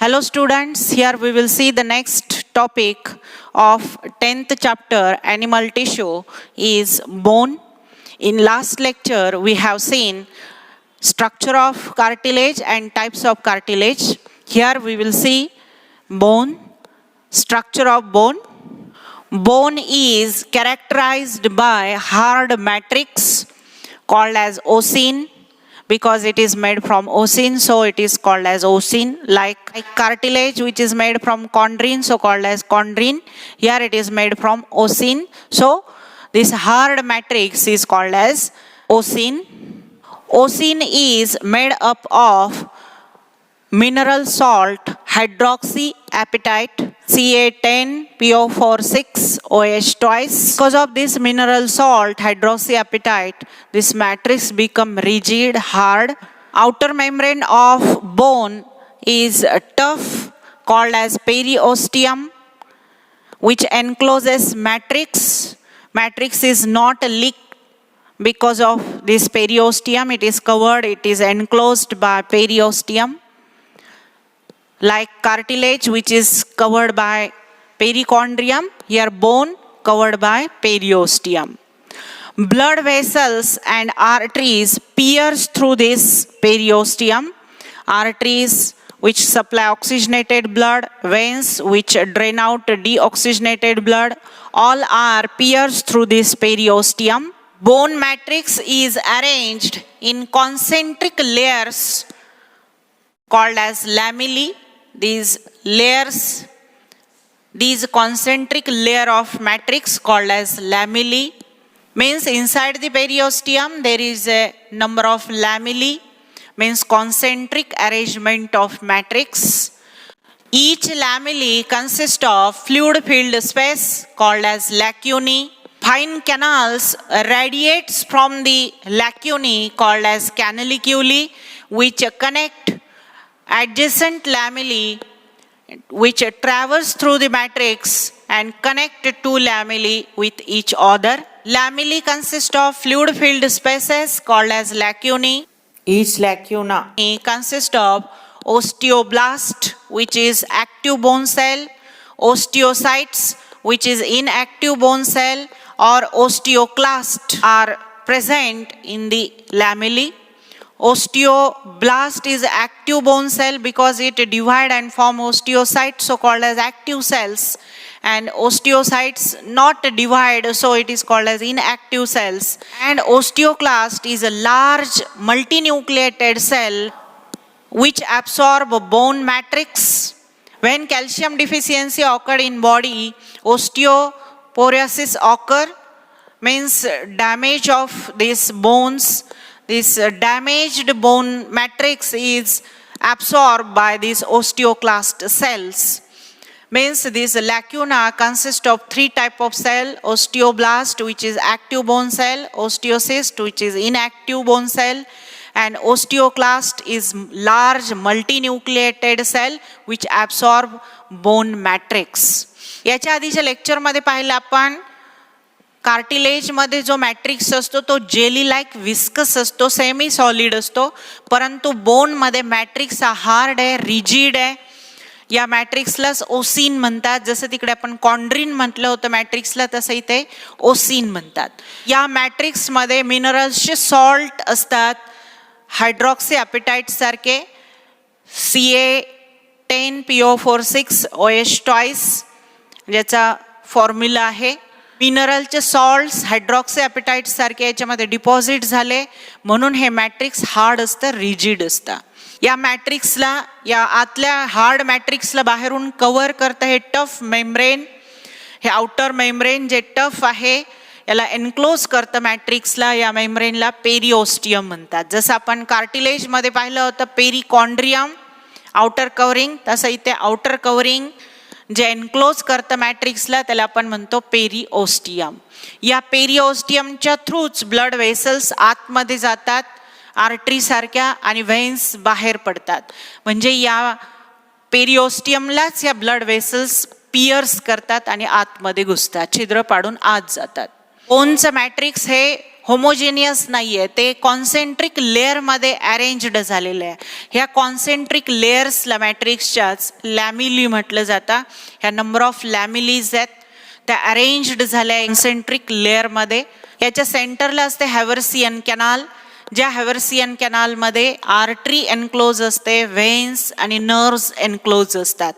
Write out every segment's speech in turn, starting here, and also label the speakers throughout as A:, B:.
A: Hello students, here we will see the next topic of 10th chapter animal tissue is bone. In last lecture we have seen structure of cartilage and types of cartilage. Here we will see bone, structure of bone. Bone is characterized by hard matrix called as osine. Because it is made from osine, so it is called as osine. Like cartilage, which is made from chondrine, so called as chondrine. Here it is made from osine. So this hard matrix is called as osine. Osine is made up of mineral salt hydroxyapatite, Ca10PO4,6OH twice. Because of this mineral salt hydroxyapatite, this matrix become rigid, hard. Outer membrane of bone is tough, called as periosteum, which encloses matrix. Matrix is not leaked because of this periosteum. It is covered, it is enclosed by periosteum. Like cartilage, which is covered by perichondrium, here bone covered by periosteum. Blood vessels and arteries pierce through this periosteum. Arteries which supply oxygenated blood, veins which drain out deoxygenated blood, all are pierced through this periosteum. Bone matrix is arranged in concentric layers called as lamellae. These layers, these concentric layer of matrix called as lamellae, means inside the periosteum there is a number of lamellae, means concentric arrangement of matrix. Each lamellae consists of fluid filled space called as lacunae. Fine canals radiates from the lacunae called as canaliculi, which connect adjacent lamellae which traverse through the matrix and connect two lamellae with each other. Lamellae consist of fluid filled spaces called as lacunae. Each lacuna consists of osteoblast, which is active bone cell, osteocytes, which is inactive bone cell, or osteoclast are present in the lamellae. Osteoblast is active bone cell because it divide and form osteocytes, so called as active cells, and osteocytes not divide, so it is called as inactive cells. And osteoclast is a large multinucleated cell which absorb bone matrix. When calcium deficiency occurred in body, osteoporosis occur, means damage of these bones. This damaged bone matrix is absorbed by these osteoclast cells. Means this lacuna consists of three types of cell: osteoblast, which is active bone cell; osteocyst, which is inactive bone cell; and osteoclast is large multinucleated cell which absorb bone matrix. याच्या आधीच्या लेक्चरमध्ये पाहिलं आपण cartilage मध्ये जो matrix असतो तो jelly like viscous असतो, सेमी सॉलिड असतो, परंतु बोन मध्ये मॅट्रिक्स हा हार्ड आहे, रिजिड आहे. या मॅट्रिक्सलाच ओसिन म्हणतात. जसं तिकडे आपण कॉन्ड्रिन म्हटलं होतं मॅट्रिक्सला, तसं इथे ओसिन म्हणतात. या मॅट्रिक्स मध्ये मिनरल्सचे सॉल्ट असतात हायड्रॉक्सीॲपेटाइट सारखे, Ca10PO4,6OH ट्वाइस ज्याचा फॉर्म्युला आहे. मिनरलचे सॉल्ट्स हायड्रॉक्सीॲपेटाइट सारखे याच्यामध्ये डिपॉझिट झाले म्हणून हे मॅट्रिक्स हार्ड असतं, रिजिड असतं. या मॅट्रिक्सला, या आतल्या हार्ड मॅट्रिक्सला बाहेरून कव्हर करतं हे टफ मेम्ब्रेन. हे आउटर मेम्ब्रेन जे टफ आहे याला एनक्लोज करतं मॅट्रिक्सला. या मेम्ब्रेनला पेरिओस्टियम म्हणतात. जसं आपण कार्टिलेजमध्ये पाहिलं होतं पेरिकॉन्ड्रियम आउटर कव्हरिंग, तसं इथे आउटर कव्हरिंग जे एनक्लोज करतं मॅट्रिक्सला त्याला आपण म्हणतो पेरिओस्टियम. या पेरिओस्टियमच्या थ्रूच ब्लड वेसल्स आतमध्ये जातात आर्टरी सारख्या आणि व्हेन्स बाहेर पडतात. म्हणजे या पेरिओस्टियमलाच या ब्लड वेसल्स पियर्स करतात आणि आतमध्ये घुसतात, छिद्र पाडून आत जातात. बोनचं मॅट्रिक्स हे होमोजेनियस नाही आहे, ते कॉन्सेंट्रिक लेअरमध्ये अरेंज्ड झालेलं आहे. ह्या कॉन्सेंट्रिक लेअर्सला मॅट्रिक्सच्याच लॅमिली म्हटलं जातं. ह्या नंबर ऑफ लॅमिलीज आहेत, त्या अरेंज्ड झाल्या कॉन्सेंट्रिक लेअरमध्ये. याच्या सेंटरला असते हॅव्हर्सियन कॅनाल, ज्या हॅव्हर्सियन कॅनालमध्ये आर्टरी एनक्लोज असते, व्हेन्स आणि नर्व्स एनक्लोज असतात.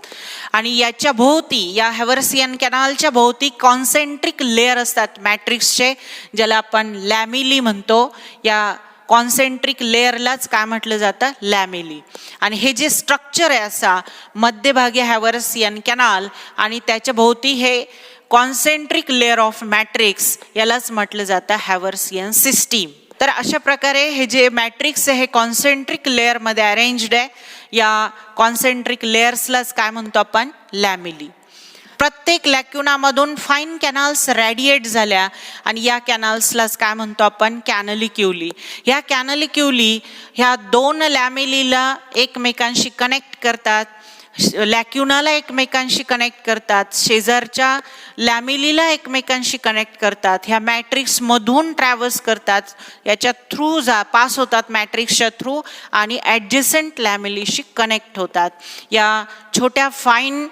A: आणि याच्या भोवती, या हॅव्हर्सियन कॅनालच्या भोवती कॉन्सेंट्रिक लेअर असतात मॅट्रिक्सचे, ज्याला आपण लॅमिली म्हणतो. या कॉन्सेंट्रिक लेअरलाच काय म्हटलं जातं, लॅमिली. आणि हे जे स्ट्रक्चर आहे असा, मध्यभागी हॅव्हर्सियन कॅनाल आणि त्याच्या भोवती हे कॉन्सेंट्रिक लेअर ऑफ मॅट्रिक्स, यालाच म्हटलं जातं हॅव्हर्सियन सिस्टीम. तर अशा प्रकारे हे जे मॅट्रिक्स आहे हे कॉन्सेंट्रिक लेअरमध्ये अरेंज्ड आहे. या कॉन्सेंट्रिक लेअर्सलाच काय म्हणतो आपण, लॅमिली. प्रत्येक लॅक्युनामधून फाईन कॅनल्स रॅडिएट झाल्या आणि या कॅनल्सलाच काय म्हणतो आपण, कॅनलिक्युली. ह्या कॅनलिक्युली ह्या दोन लॅमिलीला एकमेकांशी कनेक्ट करतात, लॅक्युनाला एकमेकांशी कनेक्ट करतात, शेजारच्या लॅमिलीला एकमेकांशी कनेक्ट करतात, ह्या मॅट्रिक्समधून ट्रॅव्हल्स करतात, याच्या थ्रू पास होतात मॅट्रिक्सच्या थ्रू आणि ॲडजसंट लॅमिलीशी कनेक्ट होतात. या छोट्या फाईन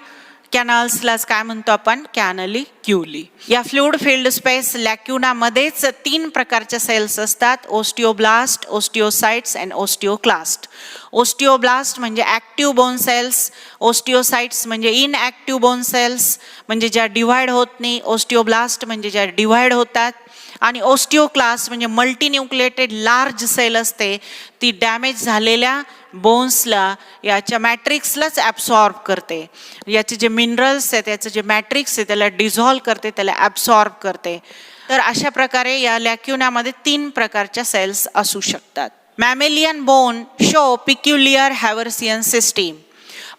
A: कॅनल्सलाच काय म्हणतो आपण, कॅनलिक्युली. या फ्लुइड फिल्ड स्पेस लॅक्युनामध्येच 3 प्रकारच्या सेल्स असतात, ओस्टिओब्लास्ट, ओस्टिओसाइट्स अँड ओस्टिओक्लास्ट. ओस्टिओब्लास्ट म्हणजे ॲक्टिव्ह बोन सेल्स, ओस्टिओसाइट्स म्हणजे इनॲक्टिव्ह बोन सेल्स, म्हणजे ज्या डिव्हाइड होत नाही. ओस्टिओब्लास्ट म्हणजे ज्या डिव्हाइड होतात. आणि ओस्टिओक्लास्ट म्हणजे मल्टीन्यूक्लिएटेड लार्ज सेल असते, ती डॅमेज झालेल्या बोन्सला, याच्या मॅट्रिक्सलाच ॲब्सॉर्ब करते. याचे जे मिनरल्स आहेत, याचं जे मॅट्रिक्स आहे त्याला डिझॉल्व करते, त्याला ॲब्सॉर्ब करते. तर अशा प्रकारे या लॅक्युनामध्ये 3 प्रकारच्या सेल्स असू शकतात. Mammalian bone show peculiar Haversian system.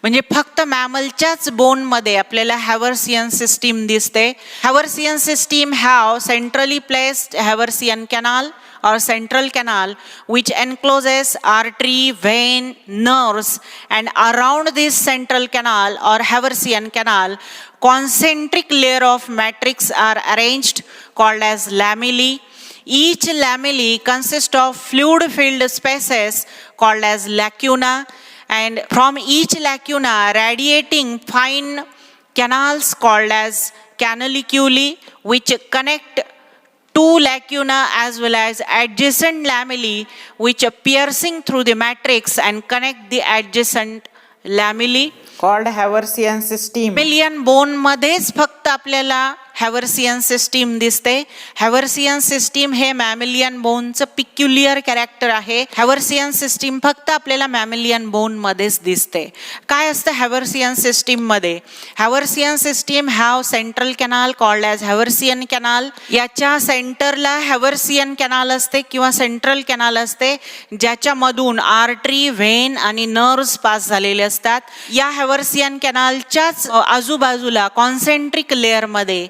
A: म्हणजे फक्त मॅमलच्याच बोनमध्ये आपल्याला हॅव्हर्सियन सिस्टीम दिसते. Haversian system have centrally placed Haversian canal or central canal which encloses artery, vein, nerves, and around this central canal or Haversian canal concentric layer of matrix are arranged called as lamellae. Each lamellae consists of fluid filled spaces called as lacuna, and from each lacuna radiating fine canals called as canaliculi which connect two lacuna as well as adjacent lamellae which are piercing through the matrix and connect the adjacent lamellae
B: called Haversian system.
A: Mammalian bone मध्येच फक्त आपल्याला Haversian system दिसते. Haversian system हे mammalian बोनचं peculiar character आहे. हॅव्हर्सियन system फक्त आपल्याला mammalian bone मध्येच दिसते. काय असतं हॅव्हर्सियन सिस्टीम मध्ये? Haversian system have central canal called as Haversian canal. याच्या सेंटरला हॅव्हर्सियन कॅनाल असते किंवा सेंट्रल कॅनाल असते, ज्याच्यामधून आर्टरी, व्हेन आणि नर्व्स पास झालेले असतात. या हॅव्हर्सियन कॅनालच्याच आजूबाजूला कॉन्सेंट्रिक लेअरमध्ये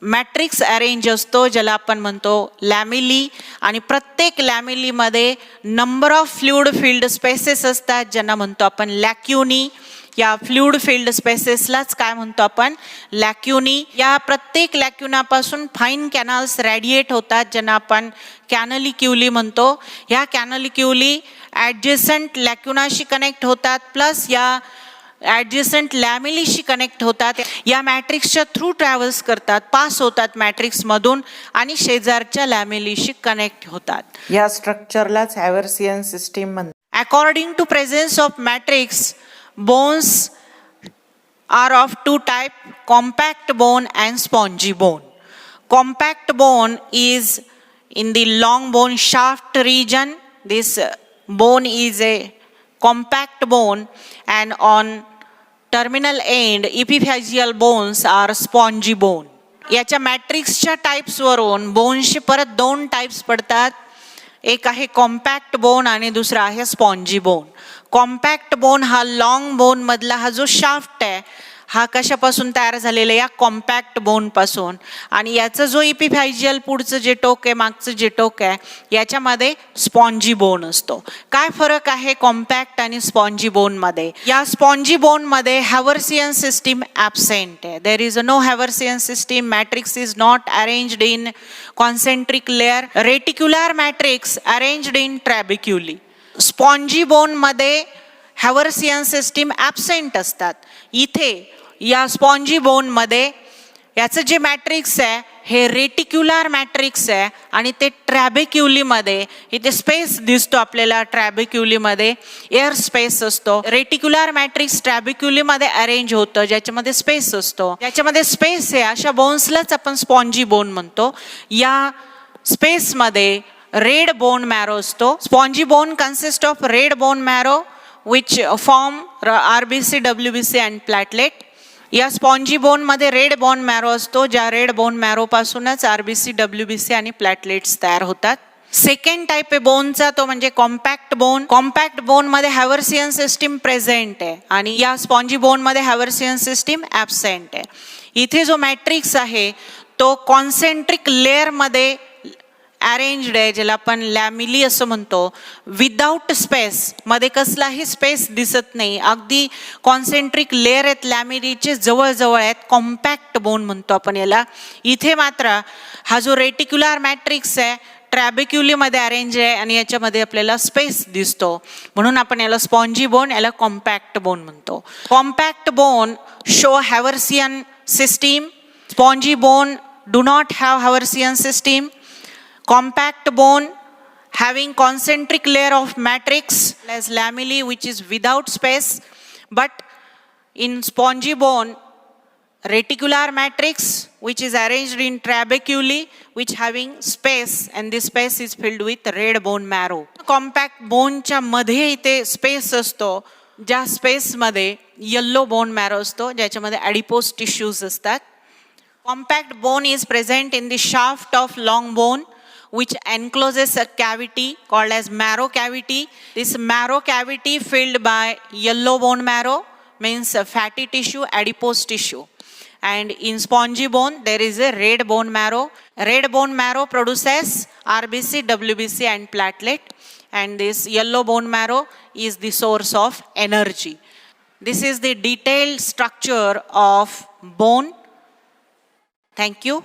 A: मॅट्रिक्स अरेंज असतो, ज्याला आपण म्हणतो लॅमिली. आणि प्रत्येक लॅमिलीमध्ये number of fluid filled spaces असतात, ज्यांना म्हणतो आपण लॅक्युनी. या फ्लुइड फिल्ड स्पेसेसलाच काय म्हणतो आपण, लॅक्युनी. या प्रत्येक लॅक्युनापासून फाईन कॅनल्स रॅडिएट होतात, ज्यांना आपण कॅनलिक्युली म्हणतो. ह्या कॅनलिक्युली ॲडजसंट लॅक्युनाशी कनेक्ट होतात, प्लस या ॲडजसंट लॅमिलीशी कनेक्ट होतात. या मॅट्रिक्सच्या थ्रू ट्रॅव्हल्स करतात, पास होतात मॅट्रिक्समधून आणि शेजारच्या लॅमिलीशी कनेक्ट होतात.
B: या स्ट्रक्चरलाच हॅव्हर्सियन सिस्टीम म्हणतात.
A: According to presence of matrix, bones are of 2 types, compact bone and spongy bone. Compact bone is in the long bone shaft region. This bone is a compact bone, and on terminal end epiphyseal bones are spongy bone. याच्या मॅट्रिक्सच्या टाईप्सवरून बोनचे परत 2 types पडतात. एक आहे compact bone आणि दुसरा आहे spongy bone. Compact bone हा लॉंग बोन मधला हा जो शाफ्ट आहे, हा कशापासून तयार झालेला या कॉम्पॅक्ट बोन पासून. आणि याचं जो इपिफॅजियल पुढचं जे टोक आहे, मागचं जे टोक आहे, याच्यामध्ये स्पॉन्जी बोन असतो. काय फरक आहे कॉम्पॅक्ट आणि स्पॉन्जी बोन मध्ये? या स्पॉन्जी बोन मध्ये हॅव्हर्सियन सिस्टीम ॲब्सेंट आहे. There is no Haversian system. Matrix is not arranged in concentric layer. Reticular matrix arranged in trabeculae. Spongy bone मध्ये हॅव्हर्सियन सिस्टीम ॲब्सेंट असतात. इथे या स्पॉन्जी बोन मध्ये याचं जे मॅट्रिक्स आहे हे रेटिक्युलर मॅट्रिक्स आहे आणि ते ट्रॅबिक्युलीमध्ये, इथे स्पेस दिसतो आपल्याला, ट्रॅबिक्युलीमध्ये एअर स्पेस असतो. रेटिक्युलर मॅट्रिक्स ट्रॅबिक्युलीमध्ये अरेंज होतं, ज्याच्यामध्ये स्पेस असतो. ज्याच्यामध्ये स्पेस आहे अशा बोन्सलाच आपण स्पॉन्जी बोन म्हणतो. या स्पेसमध्ये रेड बोन मॅरो असतो. Spongy bone consist of red bone marrow which form RBC, WBC and platelet. या स्पॉन्जी बोन मध्ये रेड बोन मॅरो असतो, ज्या रेड बोन मॅरो पासूनच RBC, WBC आणि प्लॅटलेट्स तयार होतात. सेकंड टाइप आहे बोनचा, तो म्हणजे कॉम्पॅक्ट बोन. कॉम्पॅक्ट बोन मध्ये हॅव्हर्सियन सिस्टीम प्रेझेंट आहे आणि या स्पॉन्जी बोन मध्ये हॅव्हर्सियन सिस्टीम ॲब्सेंट आहे. इथे जो मॅट्रिक्स आहे तो कॉन्सेंट्रिक लेअर मध्ये अरेंज्ड आहे, ज्याला आपण लॅमिली असं म्हणतो. विदाउट स्पेस, मध्ये कसलाही स्पेस दिसत नाही, अगदी कॉन्सेंट्रिक लेअर आहेत लॅमिलीचे, जवळजवळ आहेत. कॉम्पॅक्ट बोन म्हणतो आपण याला. इथे मात्र हा जो रेटिक्युलर मॅट्रिक्स आहे ट्रॅबिक्युलीमध्ये अरेंज आहे आणि याच्यामध्ये आपल्याला स्पेस दिसतो, म्हणून आपण याला स्पॉन्जी बोन, याला कॉम्पॅक्ट बोन म्हणतो. Compact bone show Haversian system. Spongy bone do not have Haversian system. Compact bone having concentric layer of matrix as lamellae which is without space, but in spongy bone reticular matrix which is arranged in trabeculae which having space, and this space is filled with red bone marrow. Compact bone च्या मध्ये इथे space असतो, ज्या space मध्ये yellow bone marrow असतो, ज्याच्यामध्ये ॲडिपोज tissues असतात. Compact bone is present in the shaft of long bone which encloses a cavity called as marrow cavity. This marrow cavity filled by yellow bone marrow, means fatty tissue, adipose tissue. And in spongy bone there is a red bone marrow. Red bone marrow produces RBC, WBC and platelet, and this yellow bone marrow is the source of energy. This is the detailed structure of bone. Thank you.